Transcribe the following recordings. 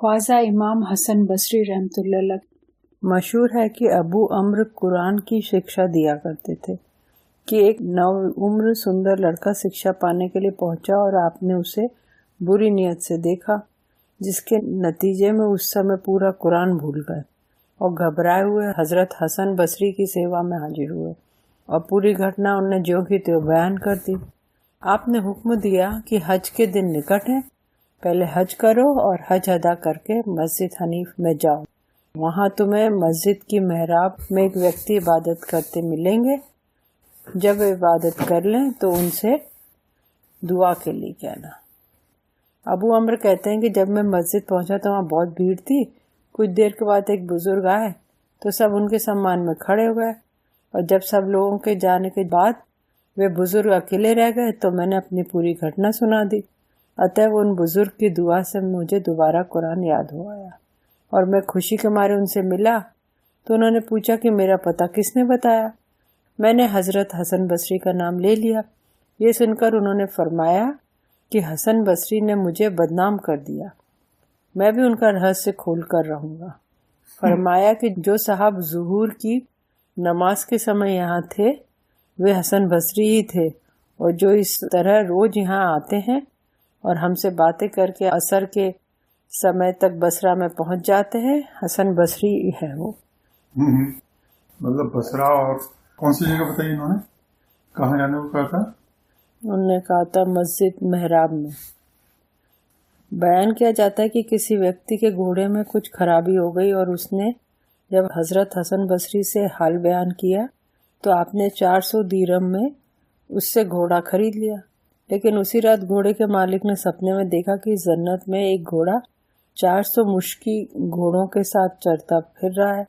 ख्वाजा इमाम हसन बसरी रहमतुल्लाह अलैह मशहूर है कि अबू अम्र कुरान की शिक्षा दिया करते थे कि एक नव उम्र सुंदर लड़का शिक्षा पाने के लिए पहुंचा और आपने उसे बुरी नीयत से देखा, जिसके नतीजे में उस समय पूरा कुरान भूल गए और घबराए हुए हजरत हसन बसरी की सेवा में हाजिर हुए और पूरी घटना उन्हें ज्यों की त्यों बयान कर दी। आपने हुक्म दिया कि हज के दिन निकट है, पहले हज करो और हज अदा करके मस्जिद हनीफ में जाओ। वहाँ तुम्हें मस्जिद की मेहराब में एक व्यक्ति इबादत करते मिलेंगे। जब इबादत कर लें तो उनसे दुआ के लिए कहना। अबू अम्र कहते हैं कि जब मैं मस्जिद पहुंचा तो वहाँ बहुत भीड़ थी। कुछ देर के बाद एक बुजुर्ग आए तो सब उनके सम्मान में खड़े हो गए और जब सब लोगों के जाने के बाद वे बुजुर्ग अकेले रह गए तो मैंने अपनी पूरी घटना सुना दी। अतः उन बुजुर्ग की दुआ से मुझे दोबारा कुरान याद हो आया और मैं खुशी के मारे उनसे मिला तो उन्होंने पूछा कि मेरा पता किसने बताया। मैंने हजरत हसन बसरी का नाम ले लिया। ये सुनकर उन्होंने फरमाया कि हसन बसरी ने मुझे बदनाम कर दिया, मैं भी उनका रहस्य खोल कर रहूंगा। फरमाया कि जो साहब ज़ुहूर की नमाज के समय यहाँ थे वे हसन बसरी ही थे और जो इस तरह रोज यहाँ आते हैं और हमसे बातें करके असर के समय तक बसरा में पहुंच जाते हैं, हसन बसरी है वो। मतलब बसरा और कौन सी जगह बताई इन्होंने, कहाँ जाने को कहा था? उन्होंने कहा था मस्जिद मेहराब में। बयान किया जाता है कि किसी व्यक्ति के घोड़े में कुछ खराबी हो गई और उसने जब हजरत हसन बसरी से हाल बयान किया तो आपने 400 दिरहम में उससे घोड़ा खरीद लिया। लेकिन उसी रात घोड़े के मालिक ने सपने में देखा कि जन्नत में एक घोड़ा 400 मुश्की घोड़ों के साथ चरता फिर रहा है।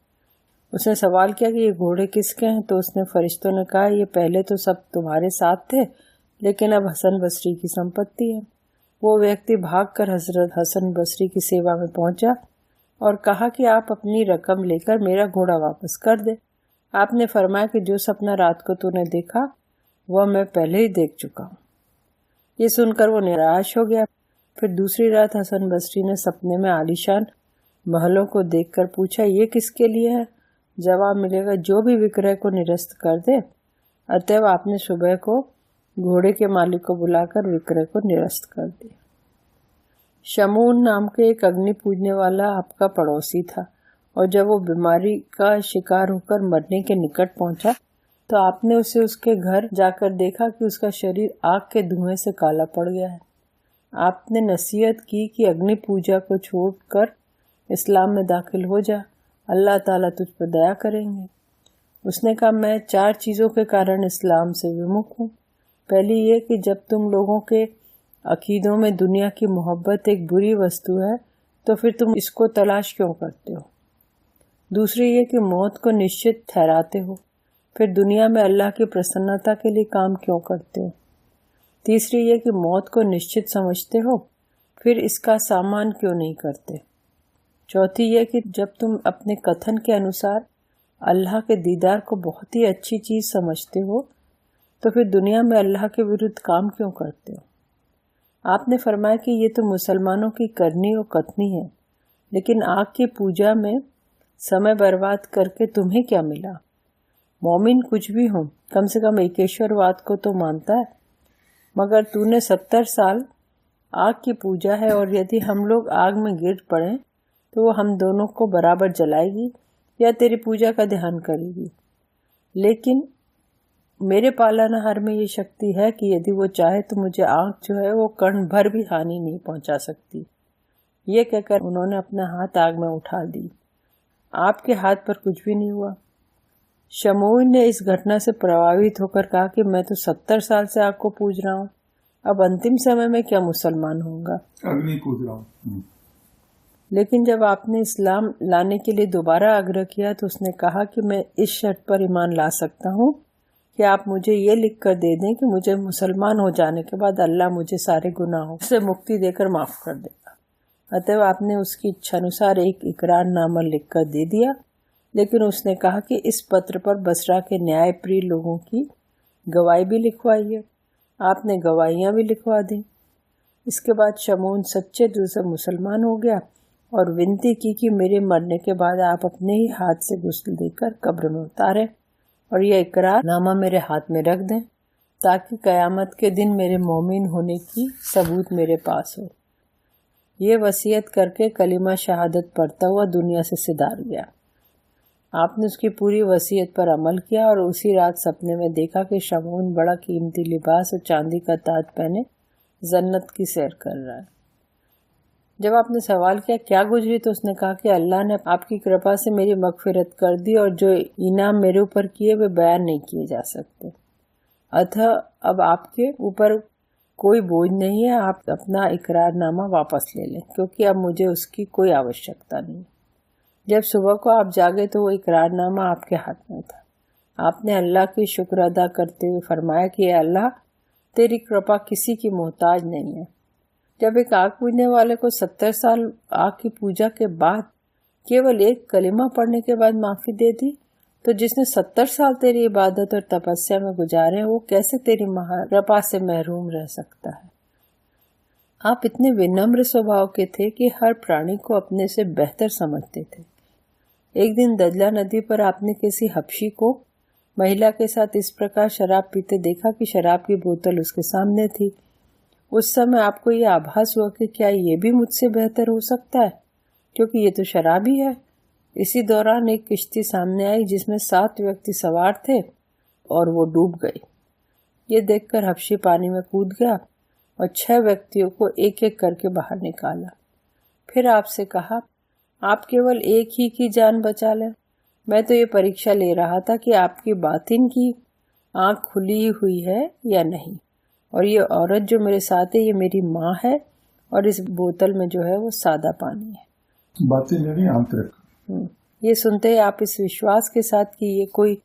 उसने सवाल किया कि ये घोड़े किसके हैं, तो उसने फरिश्तों ने कहा ये पहले तो सब तुम्हारे साथ थे लेकिन अब हसन बसरी की संपत्ति है। वो व्यक्ति भागकर हजरत हसन बसरी की सेवा में पहुंचा और कहा कि आप अपनी रकम लेकर मेरा घोड़ा वापस कर दे। आपने फरमाया कि जो सपना रात को तूने देखा वह मैं पहले ही देख चुका हूँ। ये सुनकर वो निराश हो गया। फिर दूसरी रात हसन बसरी ने सपने में आलीशान महलों को देखकर पूछा ये किसके लिए है। जवाब मिलेगा जो भी विक्रय को निरस्त कर दे। अतएव आपने सुबह को घोड़े के मालिक को बुलाकर विक्रय को निरस्त कर दिया। शमून नाम के एक अग्नि पूजने वाला आपका पड़ोसी था और जब वो बीमारी का शिकार होकर मरने के निकट पहुंचा तो आपने उसे उसके घर जाकर देखा कि उसका शरीर आग के धुएं से काला पड़ गया है। आपने नसीहत की कि अग्नि पूजा को छोड़कर इस्लाम में दाखिल हो जा, अल्लाह ताला तुझ पर दया करेंगे। उसने कहा मैं 4 चीज़ों के कारण इस्लाम से विमुख हूँ। पहली ये कि जब तुम लोगों के अकीदों में दुनिया की मोहब्बत एक बुरी वस्तु है तो फिर तुम इसको तलाश क्यों करते हो। दूसरी ये कि मौत को निश्चित ठहराते हो, फिर दुनिया में अल्लाह की प्रसन्नता के लिए काम क्यों करते हो। तीसरी ये कि मौत को निश्चित समझते हो, फिर इसका सामान क्यों नहीं करते। चौथी ये कि जब तुम अपने कथन के अनुसार अल्लाह के दीदार को बहुत ही अच्छी चीज़ समझते हो तो फिर दुनिया में अल्लाह के विरुद्ध काम क्यों करते हो। आपने फरमाया कि ये तो मुसलमानों की करनी और कथनी है, लेकिन आग की पूजा में समय बर्बाद करके तुम्हें क्या मिला। मोमिन कुछ भी हो, कम से कम एकेश्वरवाद को तो मानता है, मगर तूने 70 साल आग की पूजा है और यदि हम लोग आग में गिर पड़ें तो वो हम दोनों को बराबर जलाएगी या तेरी पूजा का ध्यान करेगी। लेकिन मेरे पालनहार में ये शक्ति है कि यदि वो चाहे तो मुझे आग जो है वो कण भर भी हानि नहीं पहुंचा सकती। ये कहकर उन्होंने अपना हाथ आग में उठा दी। आपके हाथ पर कुछ भी नहीं हुआ। शमून ने इस घटना से प्रभावित होकर कहा कि मैं तो 70 साल से आग को पूज रहा हूँ, अब अंतिम समय में क्या मुसलमान होऊंगा, अग्नि पूज रहा हूँ। लेकिन जब आपने इस्लाम लाने के लिए दोबारा आग्रह किया तो उसने कहा कि मैं इस शर्त पर ईमान ला सकता हूँ कि आप मुझे ये लिख कर दे दें कि मुझे मुसलमान हो जाने के बाद अल्लाह मुझे सारे गुनाहों से मुक्ति देकर माफ कर देगा। अतः आपने उसकी इच्छानुसार एक इकरारनामा लिख कर दे दिया, लेकिन उसने कहा कि इस पत्र पर बसरा के न्याय प्रिय लोगों की गवाही भी लिखवाइए। आपने गवाहियाँ भी लिखवा दी। इसके बाद शमून सच्चे दिल से मुसलमान हो गया और विनती की कि मेरे मरने के बाद आप अपने ही हाथ से गुस्ल देकर कब्र में उतारें और यह इकरारनामा मेरे हाथ में रख दें ताकि कयामत के दिन मेरे मोमिन होने की सबूत मेरे पास हो। ये वसीयत करके कलीमा शहादत पढ़ता हुआ दुनिया से सिधार गया। आपने उसकी पूरी वसीयत पर अमल किया और उसी रात सपने में देखा कि शमून बड़ा कीमती लिबास और चांदी का ताज पहने जन्नत की सैर कर रहा है। जब आपने सवाल किया क्या गुजरी, तो उसने कहा कि अल्लाह ने आपकी कृपा से मेरी मगफिरत कर दी और जो इनाम मेरे ऊपर किए वे बयान नहीं किए जा सकते। अतः अब आपके ऊपर कोई बोझ नहीं है, आप अपना इकरारनामा वापस ले लें क्योंकि अब मुझे उसकी कोई आवश्यकता नहीं। जब सुबह को आप जागे तो वो इकरारनामा आपके हाथ में था। आपने अल्लाह की शुक्र अदा करते हुए फरमाया कि अल्लाह तेरी कृपा किसी की मोहताज नहीं है। जब एक आग पूजने वाले को 70 साल आग की पूजा के बाद केवल एक कलिमा पढ़ने के बाद माफी दे दी, तो जिसने 70 साल तेरी इबादत और तपस्या में गुजारे वो कैसे तेरी कृपा से महरूम रह सकता है। आप इतने विनम्र स्वभाव के थे कि हर प्राणी को अपने से बेहतर समझते थे। एक दिन दजला नदी पर आपने किसी हबशी को महिला के साथ इस प्रकार शराब पीते देखा कि शराब की बोतल उसके सामने थी। उस समय आपको ये आभास हुआ कि क्या ये भी मुझसे बेहतर हो सकता है, क्योंकि ये तो शराबी है। इसी दौरान एक किश्ती सामने आई जिसमें 7 व्यक्ति सवार थे और वो डूब गए। ये देखकर हबशी पानी में कूद गया और 6 व्यक्तियों को एक एक करके बाहर निकाला। फिर आपसे कहा, आप केवल एक ही की जान बचा लें। मैं तो ये परीक्षा ले रहा था कि आपकी बातिन की आंख खुली हुई है या नहीं, और ये औरत जो मेरे साथ है ये मेरी माँ है और इस बोतल में जो है वो सादा पानी है। बातिन यानी आंतरिक। ये सुनते ही आप इस विश्वास के साथ कि ये कोई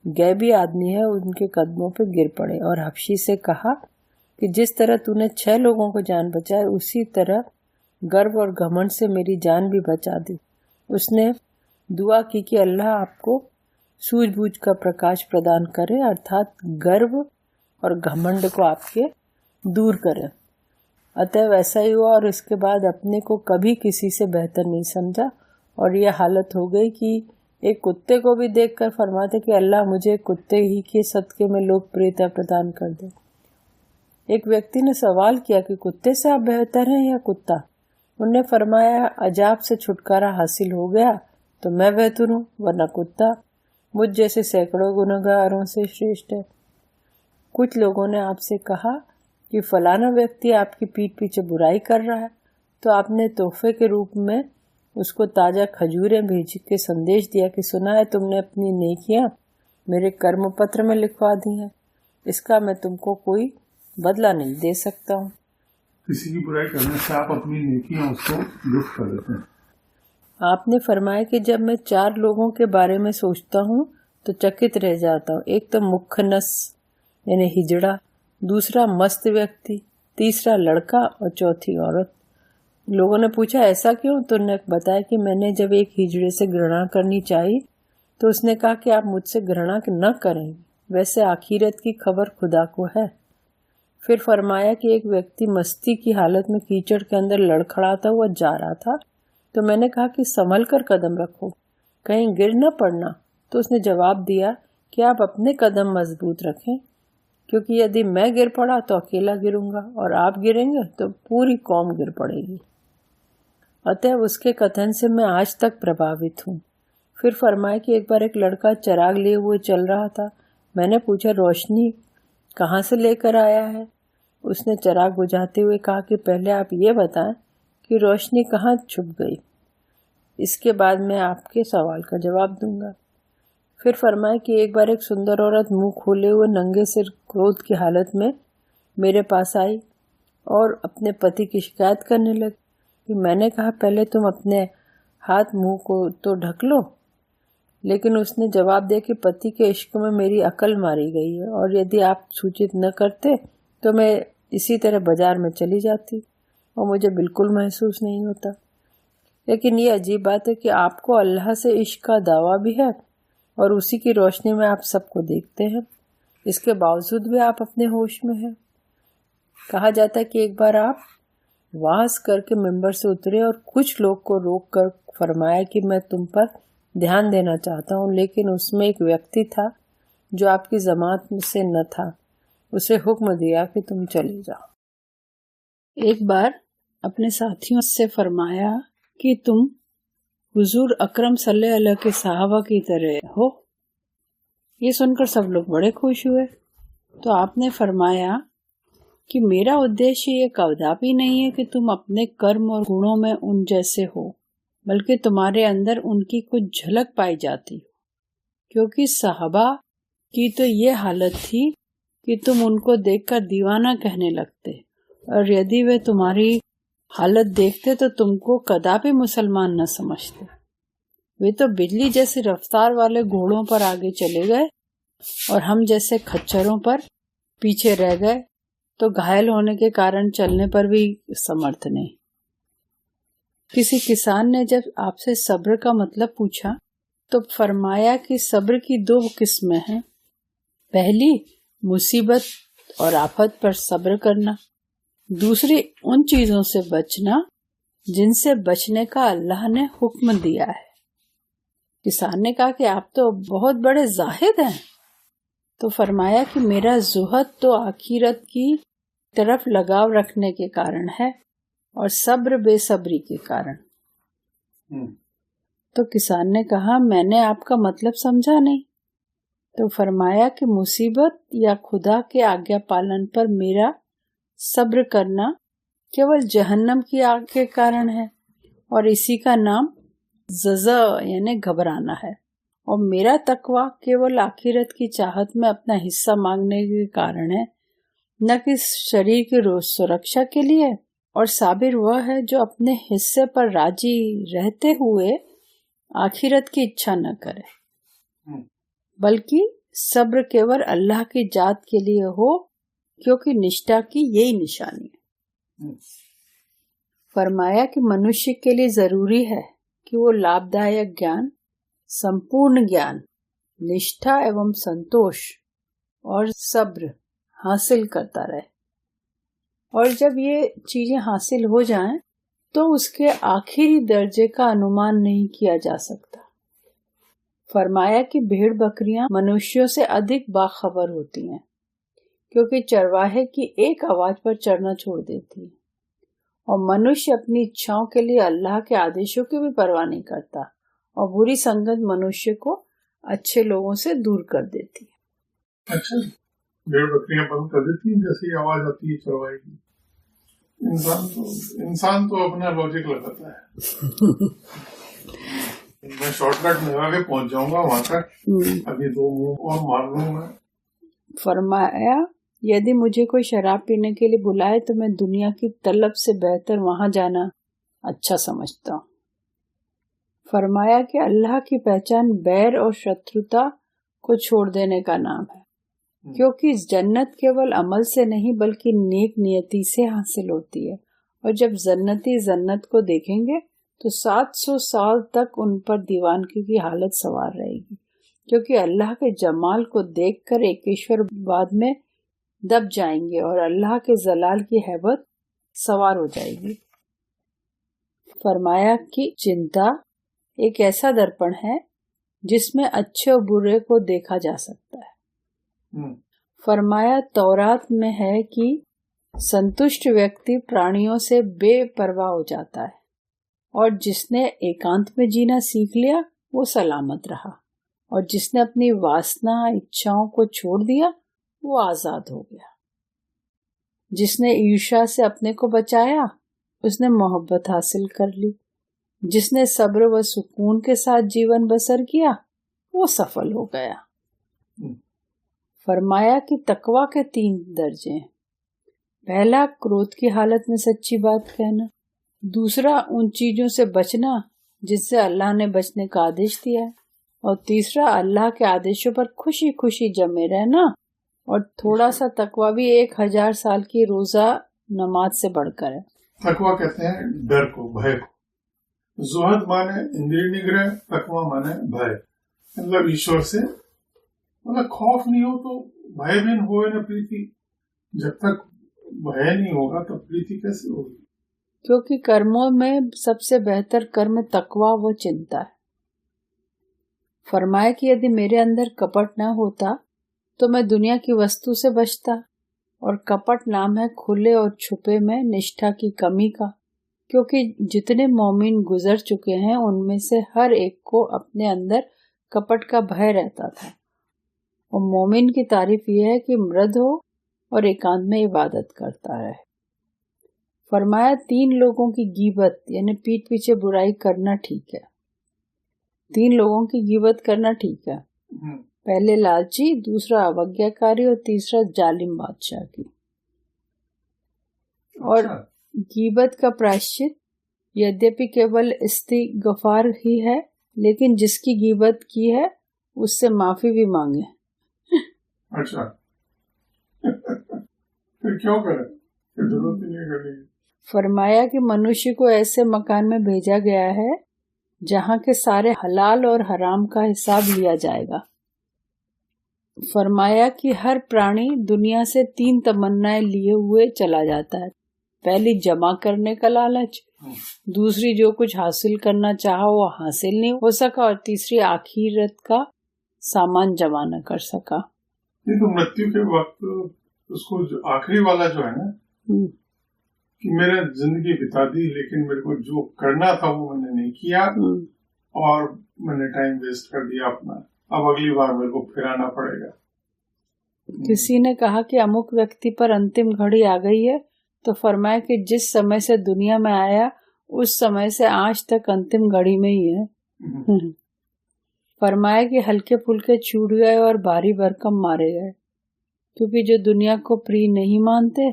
गैबी आदमी है उनके कदमों पर गिर पड़े और हबशी से कहा कि जिस तरह तूने 6 लोगों को जान बचाई उसी तरह गर्व और घमंड से मेरी जान भी बचा दी। उसने दुआ की कि अल्लाह आपको सूझबूझ का प्रकाश प्रदान करे, अर्थात गर्व और घमंड को आपके दूर करे। अतः वैसा ही हुआ और इसके बाद अपने को कभी किसी से बेहतर नहीं समझा और यह हालत हो गई कि एक कुत्ते को भी देखकर फरमाते कि अल्लाह मुझे कुत्ते ही के सदके में लोकप्रियता प्रदान कर दे। एक व्यक्ति ने सवाल किया कि कुत्ते से आप बेहतर हैं या कुत्ता? उन्होंने फरमाया, अजाब से छुटकारा हासिल हो गया तो मैं बेहतर हूँ, वरना कुत्ता मुझ जैसे सैकड़ों गुनहगारों से श्रेष्ठ है। कुछ लोगों ने आपसे कहा कि फलाना व्यक्ति आपकी पीठ पीछे बुराई कर रहा है, तो आपने तोहफे के रूप में उसको ताजा खजूरें भेज के संदेश दिया कि सुना है तुमने अपनी नेकियां मेरे कर्म पत्र में लिखवा दी हैं, इसका मैं तुमको कोई बदला नहीं दे सकता हूँ। किसी की बुराई करने से आप अपनी नेकियां उसको गिफ्ट कर देते हैं। आपने फरमाया कि जब मैं 4 लोगों के बारे में सोचता हूँ तो चकित रह जाता हूँ। एक तो मुखनस यानी हिजड़ा, दूसरा मस्त व्यक्ति, तीसरा लड़का और चौथी औरत। लोगों ने पूछा ऐसा क्यों, तो उन्होंने बताया कि मैंने जब एक हिजड़े से घृणा करनी चाहिए तो उसने कहा कि आप मुझसे घृणा न करें, वैसे आखिरत की खबर खुदा को है। फिर फरमाया कि एक व्यक्ति मस्ती की हालत में कीचड़ के अंदर लड़खड़ाता हुआ जा रहा था, तो मैंने कहा कि संभल कर कदम रखो, कहीं गिर न पड़ना। तो उसने जवाब दिया कि आप अपने कदम मजबूत रखें, क्योंकि यदि मैं गिर पड़ा तो अकेला गिरूंगा और आप गिरेंगे तो पूरी कौम गिर पड़ेगी। अतः उसके कथन से मैं आज तक प्रभावित हूँ। फिर फरमाया कि एक बार एक लड़का चिराग लिए हुए चल रहा था। मैंने पूछा, रोशनी कहाँ से लेकर आया है? उसने चिराग बुझाते हुए कहा कि पहले आप ये बताएं कि रोशनी कहाँ छुप गई, इसके बाद मैं आपके सवाल का जवाब दूंगा। फिर फरमाया कि एक बार एक सुंदर औरत मुंह खोले हुए नंगे सिर क्रोध की हालत में मेरे पास आई और अपने पति की शिकायत करने लगी कि मैंने कहा पहले तुम अपने हाथ मुंह को तो ढक लो, लेकिन उसने जवाब दिया कि पति के इश्क में मेरी अकल मारी गई है और यदि आप सूचित न करते तो मैं इसी तरह बाजार में चली जाती और मुझे बिल्कुल महसूस नहीं होता। लेकिन ये अजीब बात है कि आपको अल्लाह से इश्क का दावा भी है और उसी की रोशनी में आप सबको देखते हैं, इसके बावजूद भी आप अपने होश में हैं। कहा जाता है कि एक बार आप वास करके मिंबर से उतरे और कुछ लोग को रोक कर फरमाया कि मैं तुम पर ध्यान देना चाहता हूँ, लेकिन उसमें एक व्यक्ति था जो आपकी जमात से न था। उसे हुक्म दिया कि तुम चले जाओ। एक बार अपने साथियों से फरमाया कि तुम हुजूर अकरम सल्लल्लाहु अलैहि के सहाबा की तरह हो। ये सुनकर सब लोग बड़े खुश हुए। तो आपने फरमाया कि मेरा उद्देश्य ये कदापि नहीं है कि तुम अपने कर्म और गुणों में उन जैसे हो, बल्कि तुम्हारे अंदर उनकी कुछ झलक पाई जाती हो, क्योंकि सहाबा की तो ये हालत थी कि तुम उनको देखकर दीवाना कहने लगते, और यदि वे तुम्हारी हालत देखते तो तुमको कदापि मुसलमान न समझते। वे तो बिजली जैसी रफ्तार वाले घोड़ों पर आगे चले गए और हम जैसे खच्चरों पर पीछे रह गए, तो घायल होने के कारण चलने पर भी समर्थ नहीं। किसी किसान ने जब आपसे सब्र का मतलब पूछा तो फरमाया कि सब्र की 2 किस्में हैं। पहली, मुसीबत और आफत पर सब्र करना। दूसरी, उन चीजों से बचना जिनसे बचने का अल्लाह ने हुक्म दिया है। किसान ने कहा कि आप तो बहुत बड़े जाहिद हैं। तो फरमाया कि मेरा जुहद तो आखिरत की तरफ लगाव रखने के कारण है और सब्र बेसब्री के कारण। तो किसान ने कहा, मैंने आपका मतलब समझा नहीं। तो फरमाया कि मुसीबत या खुदा के आज्ञा पालन पर मेरा सब्र करना केवल जहन्नम की आग के कारण है, और इसी का नाम ज़ज़ा यानी घबराना है। और मेरा तकवा केवल आखिरत की चाहत में अपना हिस्सा मांगने के कारण है, न कि शरीर की रोज सुरक्षा के लिए। और साबिर वह है जो अपने हिस्से पर राजी रहते हुए आखिरत की इच्छा न करे, बल्कि सब्र केवल अल्लाह की जात के लिए हो, क्योंकि निष्ठा की यही निशानी है। फरमाया कि मनुष्य के लिए जरूरी है कि वो लाभदायक ज्ञान, संपूर्ण ज्ञान, निष्ठा एवं संतोष और सब्र हासिल करता रहे, और जब ये चीजें हासिल हो जाएं, तो उसके आखिरी दर्जे का अनुमान नहीं किया जा सकता। फरमाया कि भेड़ बकरियां मनुष्यों से अधिक बाखबर होती हैं, क्योंकि चरवाहे की एक आवाज पर चरना छोड़ देती है, और मनुष्य अपनी इच्छाओं के लिए अल्लाह के आदेशों की भी परवाह नहीं करता, और बुरी संगत मनुष्य को अच्छे लोगों से दूर कर देती है। अच्छा, भेड़ बकरियां बंद कर देती हैं जैसे ही आवाज आती है चरवाहे की। इंसान तो अपना लॉजिक लगाता है। मैं शॉर्टकट लगा के पहुंच जाऊंगा वहां तक, अभी 2 मुंह और मार लूंगा। फरमाया, यदि मुझे कोई शराब पीने के लिए बुलाए तो मैं दुनिया की तलब से बेहतर वहां जाना अच्छा समझता हूँ। फरमाया कि अल्लाह की पहचान बैर और शत्रुता को छोड़ देने का नाम है, क्योंकि जन्नत केवल अमल से नहीं बल्कि नेक नियति से हासिल होती है, और जब जन्नती जन्नत को देखेंगे तो 700 साल तक उन पर दीवानगी की हालत सवार रहेगी, क्योंकि अल्लाह के जमाल को देखकर एकेश्वरवाद में दब जाएंगे और अल्लाह के जलाल की हैबत सवार हो जाएगी। फरमाया कि चिंता एक ऐसा दर्पण है जिसमें अच्छे और बुरे को देखा जा सकता है। फरमाया, तौरात में है कि संतुष्ट व्यक्ति प्राणियों से बेपरवाह हो जाता है, और जिसने एकांत में जीना सीख लिया वो सलामत रहा, और जिसने अपनी वासना इच्छाओं को छोड़ दिया वो आजाद हो गया। जिसने ईर्ष्या से अपने को बचाया उसने मोहब्बत हासिल कर ली। जिसने सब्र व सुकून के साथ जीवन बसर किया वो सफल हो गया। फरमाया कि तकवा के 3 दर्जे हैं। पहला, क्रोध की हालत में सच्ची बात कहना। दूसरा, उन चीजों से बचना जिससे अल्लाह ने बचने का आदेश दिया है। और तीसरा, अल्लाह के आदेशों पर खुशी खुशी जमे रहना। और थोड़ा सा तकवा भी 1000 साल की रोजा नमाज से बढ़कर है। तकवा कहते हैं डर को, भय को। जुहद माने इंद्रिय निग्रह, तकवा माने भय, मतलब ईश्वर से, मतलब खौफ नहीं हो तो भय भी हो न प्रीति। जब तक भय नहीं होगा तब प्रीति कैसे होगी। क्योंकि कर्मों में सबसे बेहतर कर्म तकवा व चिंता है। फरमाया कि यदि मेरे अंदर कपट न होता तो मैं दुनिया की वस्तु से बचता, और कपट नाम है खुले और छुपे में निष्ठा की कमी का, क्योंकि जितने मोमिन गुजर चुके हैं उनमें से हर एक को अपने अंदर कपट का भय रहता था। और मोमिन की तारीफ यह है कि मृद हो और एकांत में इबादत करता रहे। फरमाया 3 लोगों की गीबत यानी पीठ पीछे बुराई करना ठीक है। 3 लोगों की गीबत करना ठीक है। पहले लालची, दूसरा अवज्ञाकारी और तीसरा जालिम बादशाह की। और गीबत का प्रायश्चित यद्यपि केवल इस्तिगफार ही है, लेकिन जिसकी गीबत की है उससे माफी भी मांगे। अच्छा फिर क्यों करें, फिर जरूरत ही नहीं करनी। फरमाया कि मनुष्य को ऐसे मकान में भेजा गया है जहाँ के सारे हलाल और हराम का हिसाब लिया जाएगा। फरमाया कि हर प्राणी दुनिया से 3 तमन्नाएं लिए हुए चला जाता है। पहली जमा करने का लालच, दूसरी जो कुछ हासिल करना चाहा वो हासिल नहीं हो सका, और तीसरी आखिरत का सामान जमा न कर सका। नहीं तो मृत्यु के वक्त उसको आखिरी वाला जो है ना कि मेरे जिंदगी बिता दी, लेकिन मेरे को जो करना था वो मैंने नहीं किया और मैंने टाइम वेस्ट कर दिया अपना, अब अगली बार मेरे को फिर आना पड़ेगा। किसी ने कहा कि अमुक व्यक्ति पर अंतिम घड़ी आ गई है, तो फरमाया कि जिस समय से दुनिया में आया उस समय से आज तक अंतिम घड़ी में ही है। फरमाया कि हल्के फुल्के छूट गए और भारी भरकम मारे गए, क्योंकि जो दुनिया को प्रिय नहीं मानते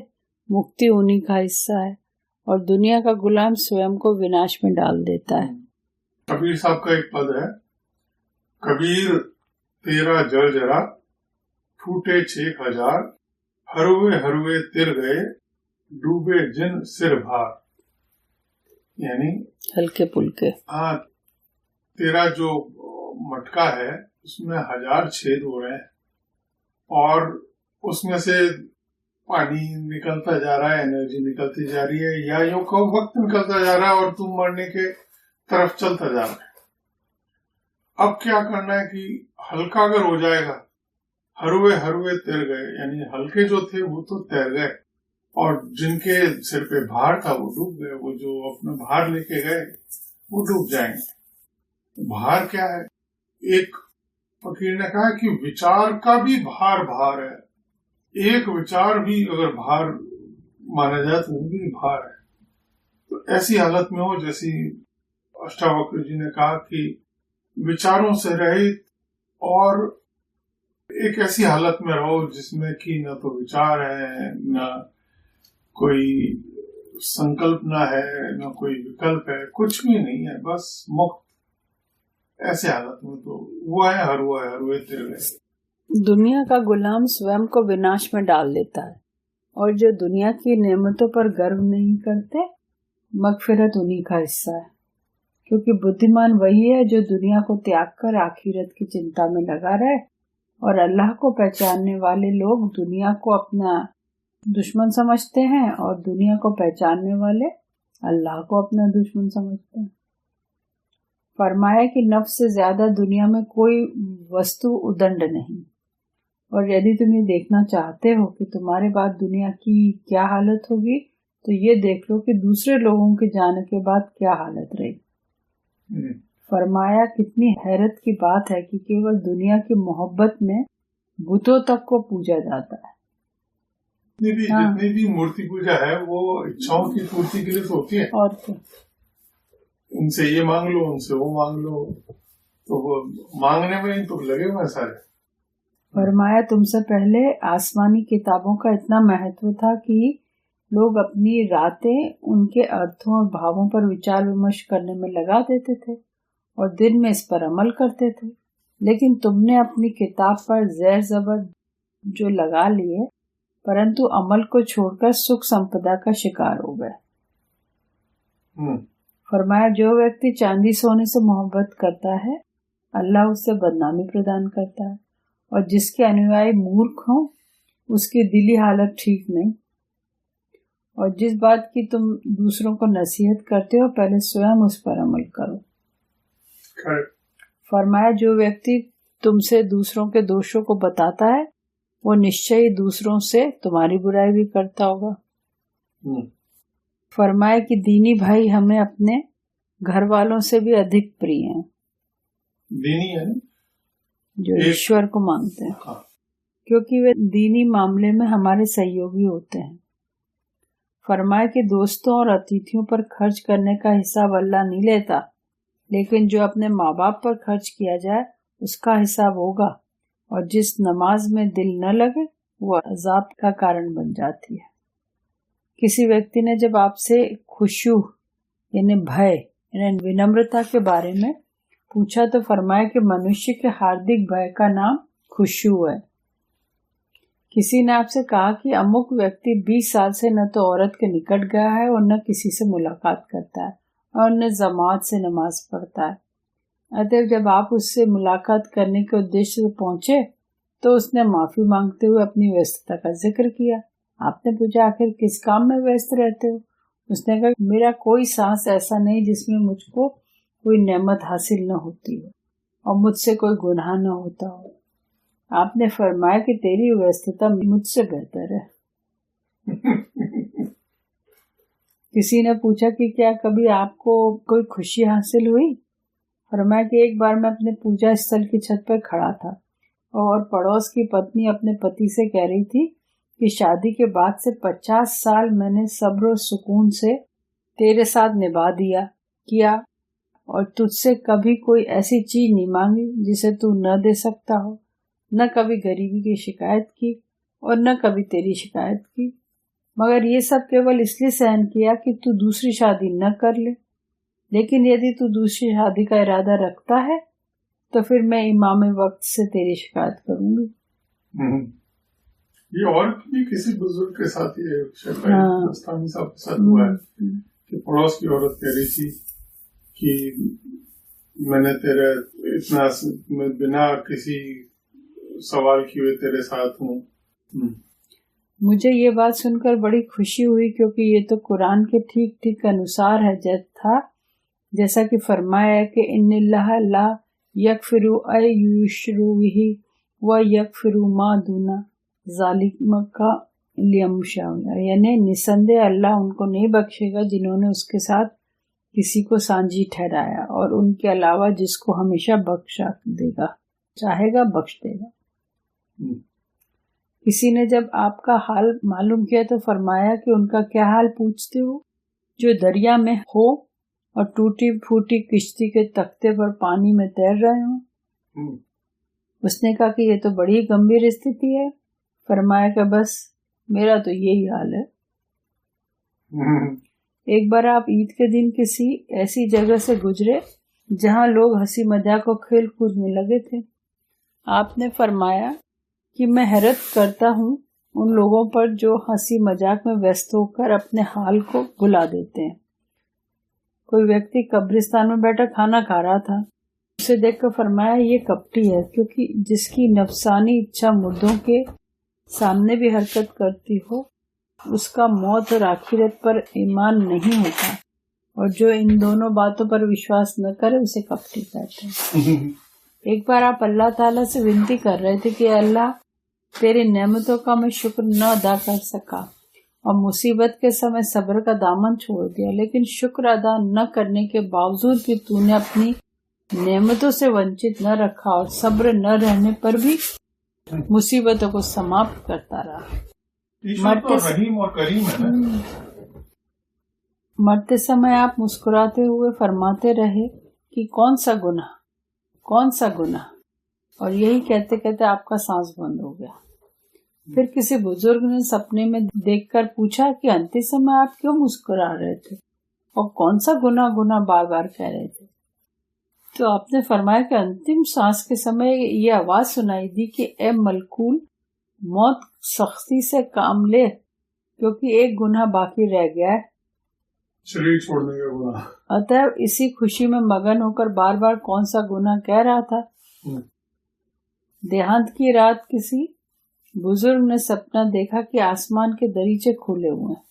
मुक्ति उन्हीं का हिस्सा है, और दुनिया का गुलाम स्वयं को विनाश में डाल देता है। कबीर साहब का एक पद है, कबीर तेरा जल जरा फूटे 6000, हरुए हरुए तिर गए डूबे जिन सिर भार। यानी हल्के फुल्के, हाँ, तेरा जो मटका है उसमें 1000 छेद हो रहे हैं और उसमें से पानी निकलता जा रहा है, एनर्जी निकलती जा रही है, या यूं कहो वक्त निकलता जा रहा है और तुम मरने के तरफ चलता जा रहा है। अब क्या करना है कि हल्का अगर हो जाएगा, हरुए हरुए तैर गए, यानी हल्के जो थे वो तो तैर गए और जिनके सिर पे भार था वो डूब गए। वो जो अपना भार लेके गए वो डूब जाएंगे। भार क्या है? एक फकीर ने कहा कि विचार का भी भार भार है। एक विचार भी अगर भार माना जाए तो वो भी भार है। तो ऐसी हालत में हो जैसी अष्टावक्र जी ने कहा कि विचारों से रहित और एक ऐसी हालत में रहो जिसमें कि न तो विचार है, न कोई संकल्प न है, न कोई विकल्प है, कुछ भी नहीं है, बस मुक्त। ऐसे हालत में तो वो है हरुए तिर गए। दुनिया का गुलाम स्वयं को विनाश में डाल देता है, और जो दुनिया की नेमतों पर गर्व नहीं करते मगफिरत उन्हीं का हिस्सा है। क्योंकि बुद्धिमान वही है जो दुनिया को त्याग कर आखिरत की चिंता में लगा रहे, और अल्लाह को पहचानने वाले लोग दुनिया को अपना दुश्मन समझते हैं और दुनिया को पहचानने वाले अल्लाह को अपना दुश्मन समझते हैं। फरमाया कि नफ्स से ज्यादा दुनिया में कोई वस्तु उदंड नहीं, और यदि तुम ये देखना चाहते हो कि तुम्हारे बाद दुनिया की क्या हालत होगी तो ये देख लो कि दूसरे लोगों के जाने के बाद क्या हालत रही। फरमाया कितनी हैरत की बात है कि केवल दुनिया की मोहब्बत में बुतों तक को पूजा जाता है। जितनी भी मूर्ति पूजा है वो इच्छाओं की पूर्ति के लिए तो होती है, और क्या, इनसे ये मांग लो, उनसे वो मांग लो, तो वो मांगने में ही तो लगे हुए सारे। फरमाया तुमसे पहले आसमानी किताबों का इतना महत्व था कि लोग अपनी रातें उनके अर्थों और भावों पर विचार विमर्श करने में लगा देते थे और दिन में इस पर अमल करते थे, लेकिन तुमने अपनी किताब पर ज़ैर ज़बर जो लगा लिए परंतु अमल को छोड़कर सुख संपदा का शिकार हो गए। फरमाया जो व्यक्ति चांदी सोने से मोहब्बत करता है अल्लाह उससे बदनामी प्रदान करता है, और जिसके अनुयायी मूर्ख हों उसकी दिली हालत ठीक नहीं, और जिस बात की तुम दूसरों को नसीहत करते हो पहले स्वयं उस पर अमल करो। फरमाया, जो व्यक्ति तुमसे दूसरों के दोषों को बताता है वो निश्चय ही दूसरों से तुम्हारी बुराई भी करता होगा। फरमाया कि दीनी भाई हमें अपने घर वालों से भी अधिक प्रिय हैं। दीनी है जो ईश्वर को मानते हैं, क्योंकि वे दीनी मामले में हमारे सहयोगी होते हैं। फरमाया कि दोस्तों और अतिथियों पर खर्च करने का हिसाब अल्लाह नहीं लेता, लेकिन जो अपने माँ बाप पर खर्च किया जाए उसका हिसाब होगा, और जिस नमाज में दिल न लगे वो अजाब का कारण बन जाती है। किसी व्यक्ति ने जब आपसे खुशू यानी भय यानी विनम्रता के बारे में पूछा तो फरमाया कि मनुष्य के हार्दिक भय का नाम खुशू है। किसी ने आपसे कहा कि अमुक व्यक्ति 20 साल से न तो औरत के निकट गया है और न किसी से मुलाकात करता है और न जमात से नमाज पढ़ता है। अतः जब आप उससे मुलाकात करने के उद्देश्य से पहुंचे तो उसने माफी मांगते हुए अपनी व्यस्तता का जिक्र किया। आपने पूछा, आखिर किस काम में व्यस्त रहते हो? उसने कहा, मेरा कोई सांस ऐसा नहीं जिसमें मुझको कोई नेमत हासिल न होती हो और मुझसे कोई गुनाह न होता हो। आपने फरमाया कि तेरी व्यस्तता मुझसे बेहतर है। किसी ने पूछा कि क्या कभी आपको कोई खुशी हासिल हुई? फरमाया कि एक बार मैं अपने पूजा स्थल की छत पर खड़ा था और पड़ोस की पत्नी अपने पति से कह रही थी कि शादी के बाद से 50 साल मैंने सब्र और सुकून से तेरे साथ निभा किया और तुझसे कभी कोई ऐसी चीज नहीं मांगी जिसे तू न दे सकता हो, न कभी गरीबी की शिकायत की और न कभी तेरी शिकायत की, मगर ये सब केवल इसलिए सहन किया कि तू दूसरी शादी न कर ले। लेकिन यदि तू दूसरी शादी का इरादा रखता है तो फिर मैं इमाम वक्त से तेरी शिकायत करूंगी। ये और भी किसी बुजुर्ग के साथ ये दस्तानी साहब के साथ हुआ है कि पड़ोस की औरत कह रही थी कि मैंने तेरे इतना बिना किसी सवाल किए तेरे साथ हूँ। मुझे ये बात सुनकर बड़ी खुशी हुई, क्योंकि ये तो कुरान के ठीक ठीक अनुसार है जैसा कि फरमाया है कि इन्नल्लाह ला यगफिरु अन युशरकु बिही व यगफिरु मा दूना ज़ालिका लिमन यशा, यानी निसंदेह अल्लाह उनको नहीं बख्शेगा जिन्होंने उसके साथ किसी को सांझी ठहराया, और उनके अलावा जिसको हमेशा बख्शा देगा, चाहेगा बख्श देगा। किसी ने जब आपका हाल मालूम किया तो फरमाया कि उनका क्या हाल पूछते हो जो दरिया में हो और टूटी फूटी किश्ती के तख्ते पर पानी में तैर रहे हो। उसने कहा कि ये तो बड़ी गंभीर स्थिति है। फरमाया कि बस मेरा तो यही हाल है। एक बार आप ईद के दिन किसी ऐसी जगह से गुजरे जहां लोग हंसी मजाक और खेल कूद में लगे थे। आपने फरमाया कि मैं हैरत करता हूँ उन लोगों पर जो हंसी मजाक में व्यस्त होकर अपने हाल को भुला देते हैं। कोई व्यक्ति कब्रिस्तान में बैठा खाना खा रहा था। उसे देखकर फरमाया, ये कपटी है, क्योंकि जिसकी नफसानी इच्छा मुर्दों के सामने भी हरकत करती हो उसका मौत और आखिरत पर ईमान नहीं होता, और जो इन दोनों बातों पर विश्वास न करे उसे कपटी कहते हैं। एक बार आप अल्लाह ताला से विनती कर रहे थे कि अल्लाह तेरी नेमतों का मैं शुक्र न अदा कर सका और मुसीबत के समय सब्र का दामन छोड़ दिया, लेकिन शुक्र अदा न करने के बावजूद भी तूने अपनी नेमतों से वंचित न रखा और सब्र न रहने पर भी मुसीबतों को समाप्त करता रहा। मरते समय आप मुस्कुराते हुए फरमाते रहे कि कौन सा गुनाह, और यही कहते कहते आपका सांस बंद हो गया। फिर किसी बुजुर्ग ने सपने में देखकर पूछा कि अंतिम समय आप क्यों मुस्कुरा रहे थे और कौन सा गुनाह बार बार कह रहे थे? तो आपने फरमाया कि अंतिम सांस के समय ये आवाज सुनाई दी कि ए मलकूल, मौत सख्ती से काम ले, क्योंकि एक गुनाह बाकी रह गया है, शरीर छोड़ने का गुनाह। अतः इसी खुशी में मगन होकर बार बार कौन सा गुनाह कह रहा था। देहांत की रात किसी बुजुर्ग ने सपना देखा कि आसमान के दरीचे खुले हुए हैं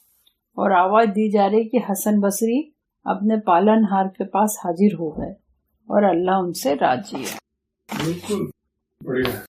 और आवाज दी जा रही कि हसन बसरी अपने पालनहार के पास हाजिर हो गए और अल्लाह उनसे राजी है। बिल्कुल बढ़िया।